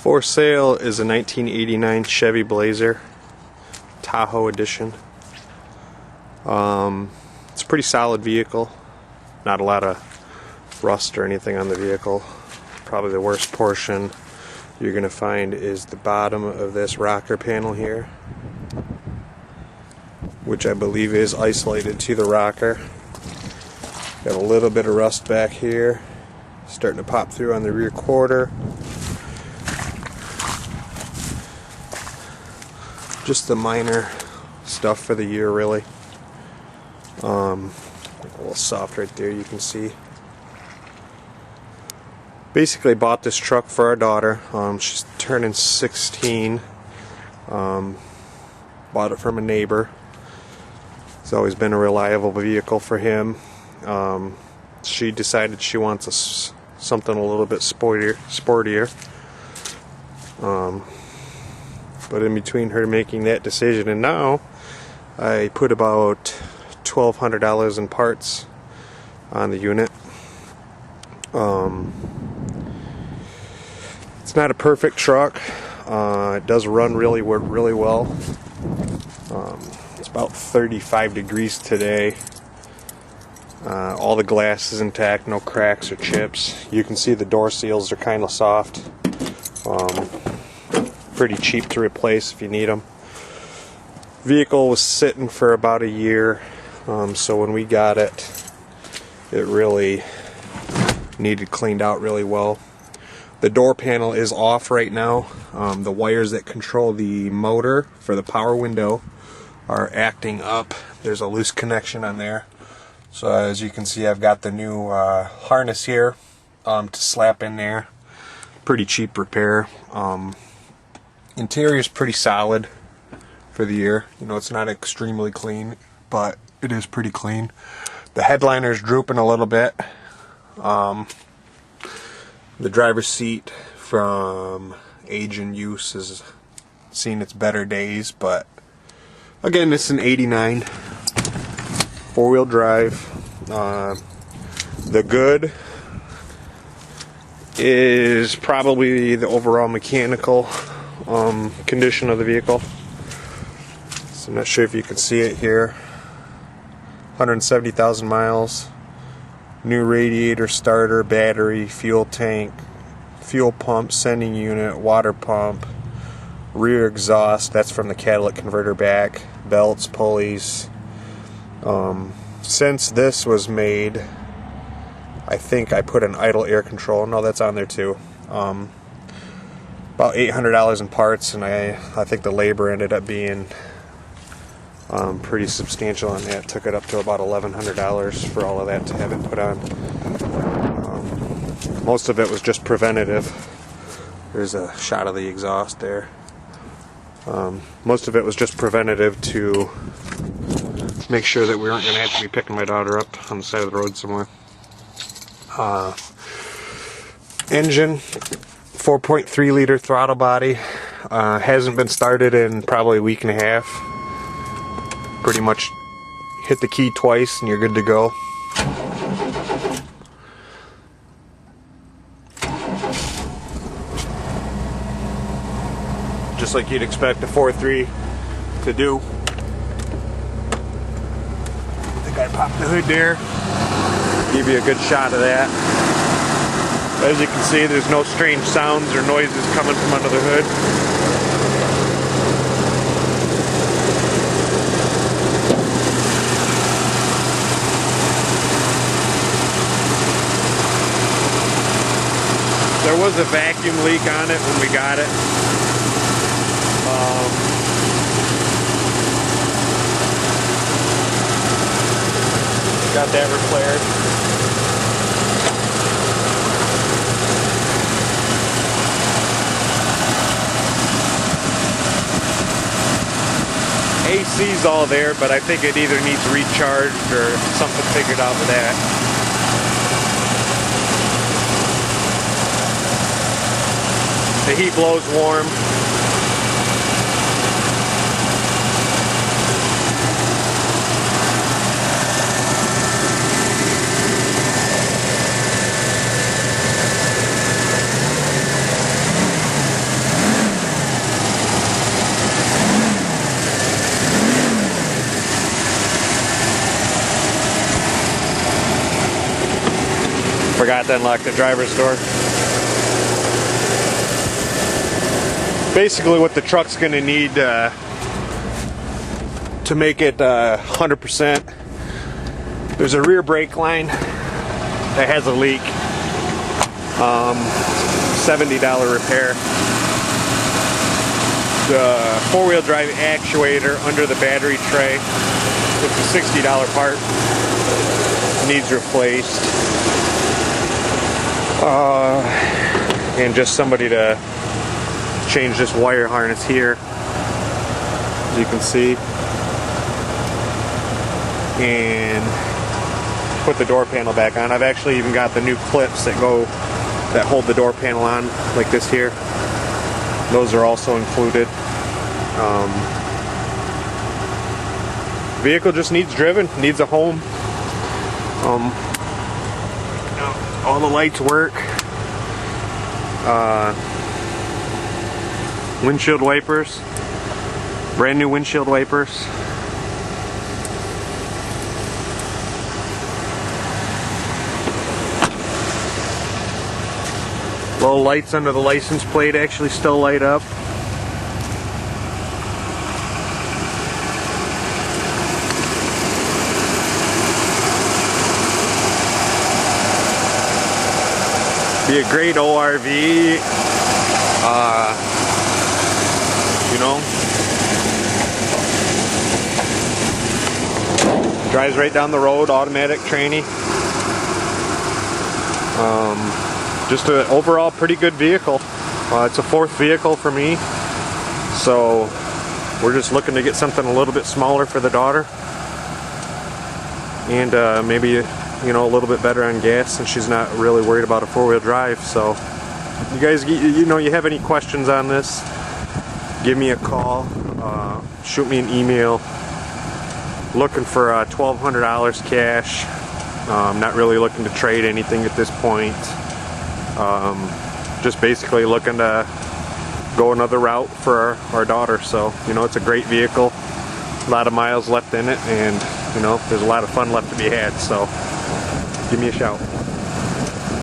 For sale is a 1989 Chevy Blazer Tahoe edition. It's a pretty solid vehicle. Not a lot of rust or anything on the vehicle. Probably the worst portion you're going to find is the bottom of this rocker panel here, which I believe is isolated to the rocker. Got a little bit of rust back here, starting to pop through on the rear quarter. Just the minor stuff for the year, really. A little soft right there, you can see. Basically bought this truck for our daughter. She's turning 16. Bought it from a neighbor. It's always been a reliable vehicle for him. She decided she wants something a little bit sportier. But in between her making that decision and now, I put about $1,200 in parts on the unit. It's not a perfect truck. It does run really well. It's about 35 degrees today. All the glass is intact, no cracks or chips. You can see the door seals are kind of soft. Pretty cheap to replace if you need them. Vehicle was sitting for about a year, so when we got it, it really needed cleaned out really well. The door panel is off right now. The wires that control the motor for the power window are acting up. There's a loose connection on there. So as you can see, I've got the new harness here to slap in there. Pretty cheap repair. Interior is pretty solid for the year. You know, it's not extremely clean, but it is pretty clean. The headliner is drooping a little bit. The driver's seat from age and use has seen its better days, but again, it's an 89 four-wheel drive. The good is probably the overall mechanical condition of the vehicle. So I'm not sure if you can see it here. 170,000 miles. New radiator, starter, battery, fuel tank, fuel pump, sending unit, water pump, rear exhaust, that's from the catalytic converter back, belts, pulleys. Since this was made, I think I put an idle air control. No, that's on there too. About $800 in parts, and I think the labor ended up being pretty substantial on that. Took it up to about $1,100 for all of that to have it put on. Most of it was just preventative. There's a shot of the exhaust there. Most of it was just preventative to make sure that we weren't going to have to be picking my daughter up on the side of the road somewhere. Engine, 4.3 liter throttle body. Hasn't been started in probably a week and a half. Pretty much hit the key twice and you're good to go. Just like you'd expect a 4.3 to do. I think I popped the hood there. Give you a good shot of that. As you can see, there's no strange sounds or noises coming from under the hood. There was a vacuum leak on it when we got it. Got that repaired. AC's all there, but I think it either needs recharged or something figured out with that. The heat blows warm. forgot to unlock the driver's door. Basically what the truck's going to need to make it 100%, there's a rear brake line that has a leak. $70 repair. The four-wheel drive actuator under the battery tray, it's a $60 part, needs replaced. And just somebody to change this wire harness here, as you can see, and put the door panel back on. I've actually even got the new clips that hold the door panel on, like this here. Those are also included. Vehicle just needs driven, needs a home. All the lights work. Windshield wipers, brand new windshield wipers. Little lights under the license plate actually still light up. Be a great ORV, you know. Drives right down the road, automatic tranny. Just an overall pretty good vehicle. It's a fourth vehicle for me, so we're just looking to get something a little bit smaller for the daughter, and maybe, you know, a little bit better on gas, since she's not really worried about a four-wheel drive. So you guys, you know, you have any questions on this, give me a call, shoot me an email. Looking for $1,200 cash. I'm not really looking to trade anything at this point. Just basically looking to go another route for our daughter. So, you know, it's a great vehicle, a lot of miles left in it, and, you know, there's a lot of fun left to be had. So give me a shout.